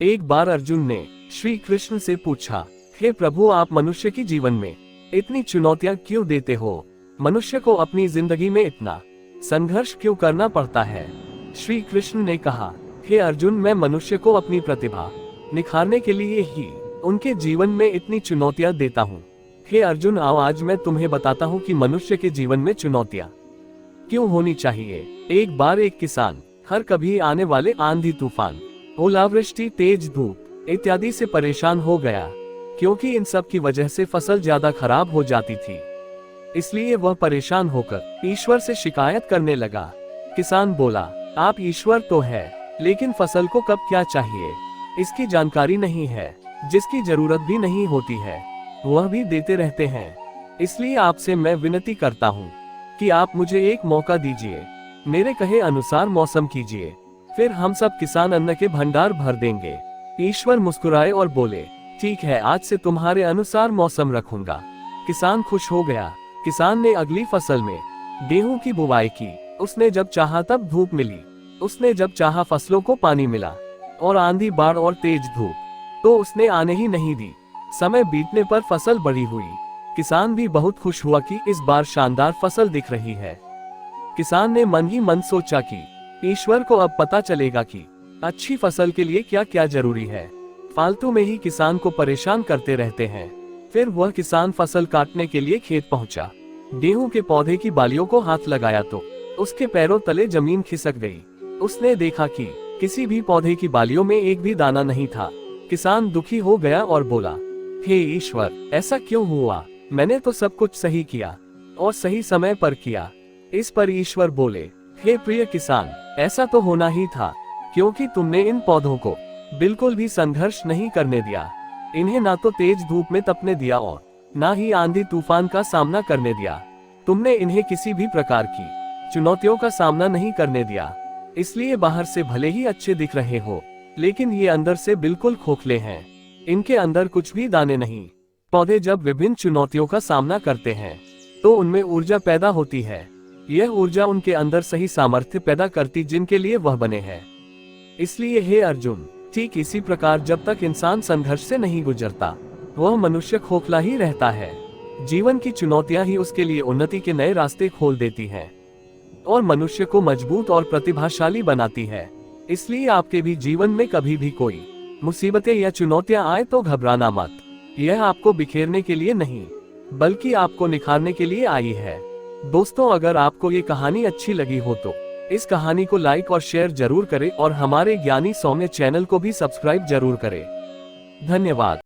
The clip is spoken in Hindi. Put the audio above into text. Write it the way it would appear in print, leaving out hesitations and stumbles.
एक बार अर्जुन ने श्री कृष्ण से पूछा, हे प्रभु, आप मनुष्य की जीवन में इतनी चुनौतियां क्यों देते हो? मनुष्य को अपनी जिंदगी में इतना संघर्ष क्यों करना पड़ता है? श्री कृष्ण ने कहा, हे अर्जुन, मैं मनुष्य को अपनी प्रतिभा निखारने के लिए ही उनके जीवन में इतनी चुनौतियां देता हूँ। हे अर्जुन, आओ आज मैं तुम्हें बताता हूँ कि मनुष्य के जीवन में चुनौतियां क्यों होनी चाहिए। एक बार एक किसान हर कभी आने वाले आंधी तूफान, ओलावृष्टि, तेज धूप इत्यादि से परेशान हो गया, क्योंकि इन सब की वजह से फसल ज्यादा खराब हो जाती थी। इसलिए वह परेशान होकर ईश्वर से शिकायत करने लगा। किसान बोला, आप ईश्वर तो है, लेकिन फसल को कब क्या चाहिए इसकी जानकारी नहीं है। जिसकी जरूरत भी नहीं होती है वह भी देते रहते हैं। इसलिए आपसे मैं विनती करता हूँ कि आप मुझे एक मौका दीजिए, मेरे कहे अनुसार मौसम कीजिए, फिर हम सब किसान अन्न के भंडार भर देंगे। ईश्वर मुस्कुराए और बोले, ठीक है, आज से तुम्हारे अनुसार मौसम रखूंगा। किसान खुश हो गया। किसान ने अगली फसल में गेहूं की बुवाई की। उसने जब चाहा तब धूप मिली, उसने जब चाहा फसलों को पानी मिला, और आंधी, बाढ़ और तेज धूप तो उसने आने ही नहीं दी। समय बीतने पर फसल बड़ी हुई। किसान भी बहुत खुश हुआ कि इस बार शानदार फसल दिख रही है। किसान ने मन ही मन सोचा कि ईश्वर को अब पता चलेगा कि अच्छी फसल के लिए क्या क्या जरूरी है। फालतू में ही किसान को परेशान करते रहते हैं। फिर वह किसान फसल काटने के लिए खेत पहुंचा। गेहूं के पौधे की बालियों को हाथ लगाया तो उसके पैरों तले जमीन खिसक गई। उसने देखा कि किसी भी पौधे की बालियों में एक भी दाना नहीं था। किसान दुखी हो गया और बोला, हे ईश्वर, ऐसा क्यों हुआ? मैंने तो सब कुछ सही किया और सही समय पर किया। इस पर ईश्वर बोले, हे प्रिय किसान, ऐसा तो होना ही था, क्योंकि तुमने इन पौधों को बिल्कुल भी संघर्ष नहीं करने दिया। इन्हें ना तो तेज धूप में तपने दिया और ना ही आंधी तूफान का सामना करने दिया। तुमने इन्हें किसी भी प्रकार की चुनौतियों का सामना नहीं करने दिया। इसलिए बाहर से भले ही अच्छे दिख रहे हो, लेकिन ये अंदर से बिल्कुल खोखले हैं। इनके अंदर कुछ भी दाने नहीं। पौधे जब विभिन्न चुनौतियों का सामना करते हैं तो उनमें ऊर्जा पैदा होती है। यह ऊर्जा उनके अंदर सही सामर्थ्य पैदा करती जिनके लिए वह बने हैं। इसलिए हे अर्जुन, ठीक इसी प्रकार जब तक इंसान संघर्ष से नहीं गुजरता वह मनुष्य खोखला ही रहता है। जीवन की चुनौतियां ही उसके लिए उन्नति के नए रास्ते खोल देती हैं और मनुष्य को मजबूत और प्रतिभाशाली बनाती है। इसलिए आपके भी जीवन में कभी भी कोई मुसीबतें या चुनौतियां आए तो घबराना मत। यह आपको बिखेरने के लिए नहीं, बल्कि आपको निखारने के लिए आई है। दोस्तों, अगर आपको ये कहानी अच्छी लगी हो तो इस कहानी को लाइक और शेयर जरूर करें और हमारे ज्ञानी सौम्य चैनल को भी सब्सक्राइब जरूर करें। धन्यवाद।